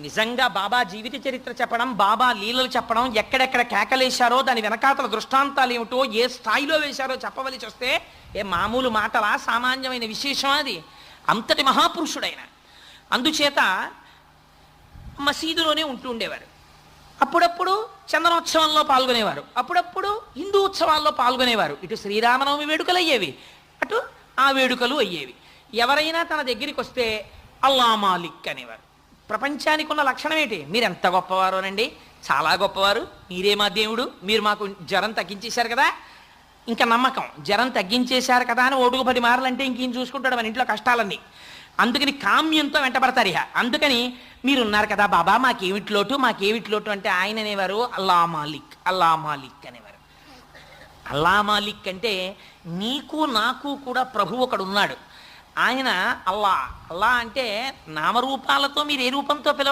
నిజంగా బాబా జీవిత చరిత్ర చెప్పడం, బాబా లీలలు చెప్పడం, ఎక్కడెక్కడ కేకలేశారో దాని వెనకాతల దృష్టాంతాలు ఏమిటో, ఏ స్థాయిలో వేశారో చెప్పవలసి వస్తే ఏ మామూలు మాటలా, సామాన్యమైన విశేషం అది. అంతటి మహాపురుషుడైన. అందుచేత మసీదులోనే ఉంటూ ఉండేవారు. అప్పుడప్పుడు చందనోత్సవంలో పాల్గొనేవారు, అప్పుడప్పుడు హిందూ ఉత్సవాల్లో పాల్గొనేవారు. ఇటు శ్రీరామనవమి వేడుకలు అయ్యేవి, అటు ఆ వేడుకలు అయ్యేవి. ఎవరైనా తన దగ్గరికి వస్తే అల్లా మాలిక్ అనేవారు. ప్రపంచానికి ఉన్న లక్షణం ఏంటి? మీరు ఎంత గొప్పవారోనండి, చాలా గొప్పవారు, మీరే మా దేవుడు, మీరు మాకు జ్వరం తగ్గించేశారు కదా, ఇంకా నమ్మకం. జ్వరం తగ్గించేశారు కదా అని ఓటుకు 10 మారలంటే ఇంకేం చూసుకుంటాడు మన ఇంట్లో కష్టాలన్నీ. అందుకని కామ్యంతో వెంటబడతారు. ఇహ అందుకని మీరున్నారు కదా బాబా, మాకేమిట్లోటు అంటే ఆయన అనేవారు అల్లా మాలిక్, అల్లా మాలిక్ అనేవారు. అల్లా మాలిక్ అంటే నీకు నాకు కూడా ప్రభు ఒకడు ఉన్నాడు. ఆయన అల్లా. అల్లా అంటే నామరూపాలతో మీరు ఏ రూపంతో పిలవ